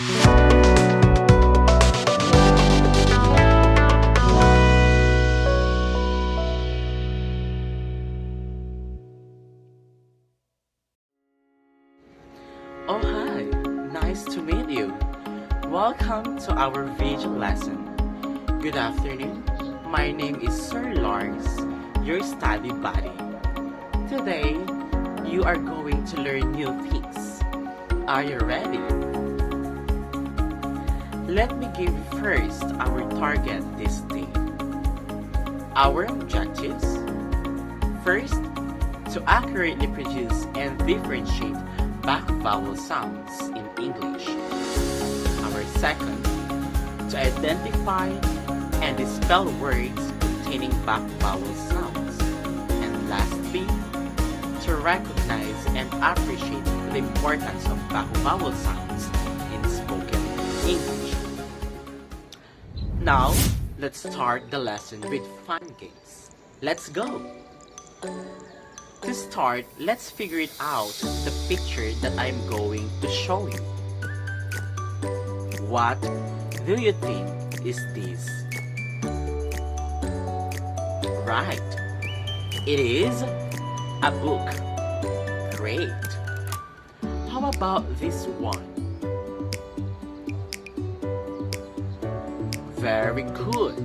Oh hi, nice to meet you. Welcome to our video lesson. Good afternoon. My name is Sir Lars, your study buddy. Today, you are going to learn new things. Are you ready? Let me give you first our target this day. Our objectives. First, to accurately produce and differentiate back vowel sounds in English. Our second, to identify and spell words containing back vowel sounds. And lastly, to recognize and appreciate the importance of back vowel sounds in spoken English. Now, let's start the lesson with fun games. Let's go! To start, let's figure it out the picture that I'm going to show you. What do you think is this? Right, it is a book. Great. How about this one? Very good.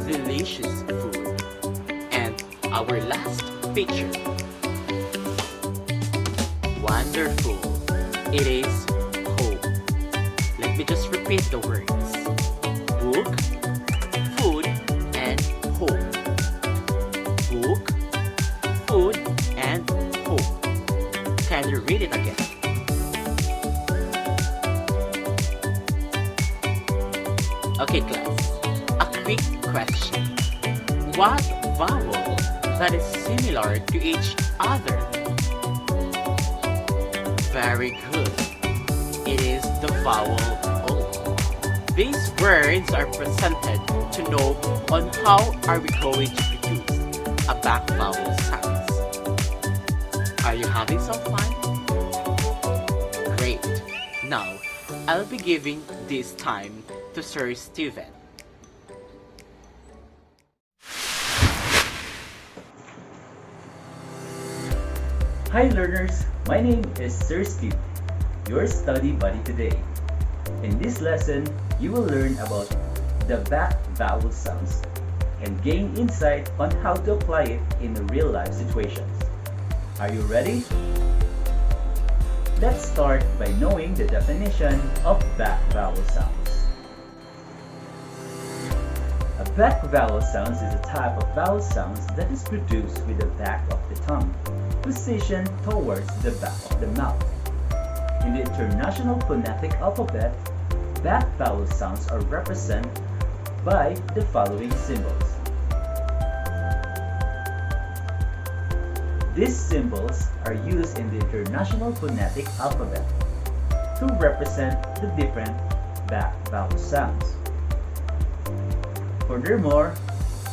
Delicious food. Our last picture. Wonderful. It is home. Let me just repeat the words. Book, food, and home. Book, food, and home. Can you read it again? Okay, class. A quick question. What vowel that is similar to each other? Very good. It is the vowel O. These words are presented to know on how are we going to produce a back vowel sounds. Are you having some fun? Great. Now, I'll be giving this time to Sir Steven. Hi learners, my name is Sir Steve, your study buddy today. In this lesson, you will learn about the back vowel sounds and gain insight on how to apply it in real life situations. Are you ready? Let's start by knowing the definition of back vowel sounds. A back vowel sounds is a type of vowel sounds that is produced with the back of the tongue, positioned towards the back of the mouth. In the International Phonetic Alphabet, back vowel sounds are represented by the following symbols. These symbols are used in the International Phonetic Alphabet to represent the different back vowel sounds. Furthermore,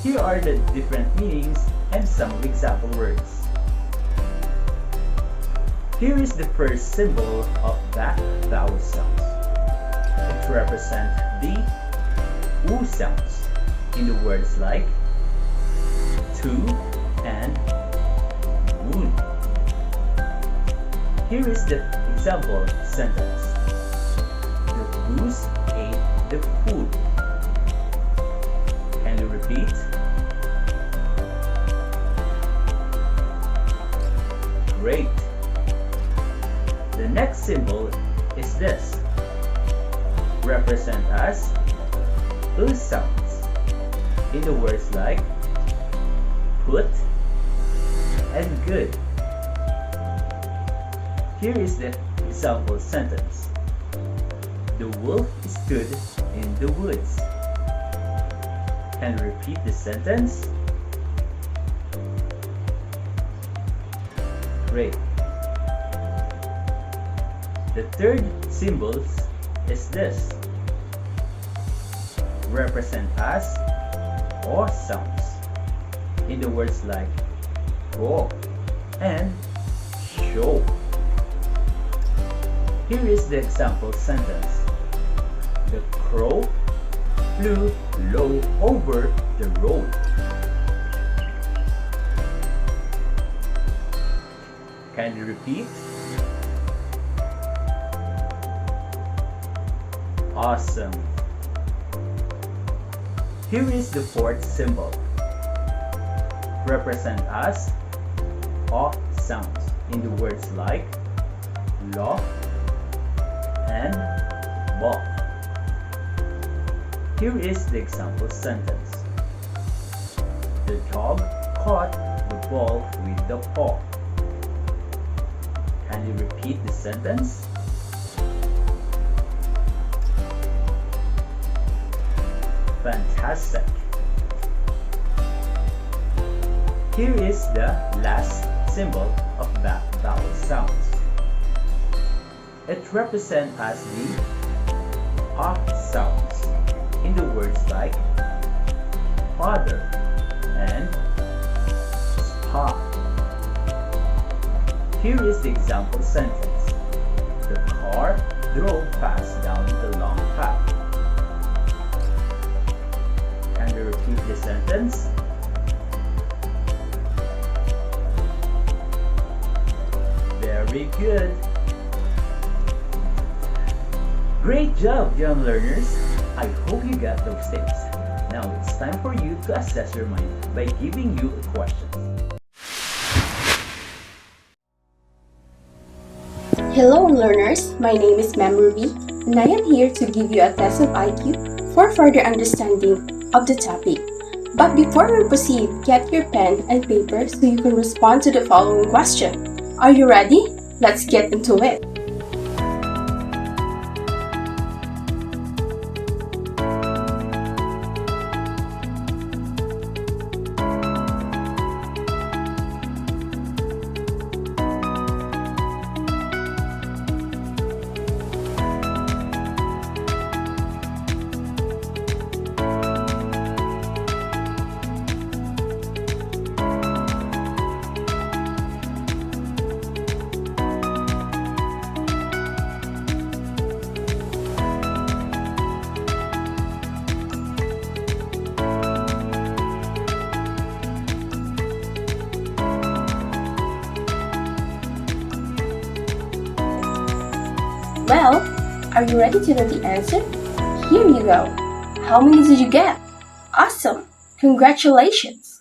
here are the different meanings and some example words. Here is the first symbol of back vowel sounds. It represents the U sounds in the words like to and moon. Here is the example sentence. The goose ate the food. Can you repeat? Great. The next symbol is this. Represent as U sounds in the words like put and good. Here is the example sentence. The wolf stood in the woods. Can you repeat the sentence? Great. The third symbol is this. Represent as O sounds in the words like go and show. Here is the example sentence. The crow flew low over the road. Can you repeat? Awesome. Here is the fourth symbol. Represent as O sounds in the words like lo and bo. Here is the example sentence. The dog caught the ball with the paw. Can you repeat the sentence? Fantastic! Here is the last symbol of vowel sounds. It represents as the A sounds in the words like father and spa. Here is the example sentence. The car drove fast down the long path. Can you repeat the sentence? Very good. Great job, young learners. I hope you got those things. Now it's time for you to assess your mind by giving you a question. Hello learners, my name is Ma'am Ruby and I am here to give you a test of IQ for further understanding of the topic. But before we proceed, get your pen and paper so you can respond to the following question. Are you ready? Let's get into it. Well, are you ready to know the answer? Here you go. How many did you get? Awesome! Congratulations!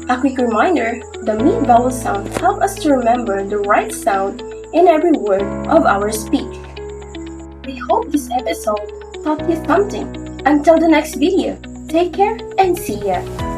A quick reminder, the mid-vowel sounds help us to remember the right sound in every word of our speech. We hope this episode taught you something. Until the next video, take care and see ya!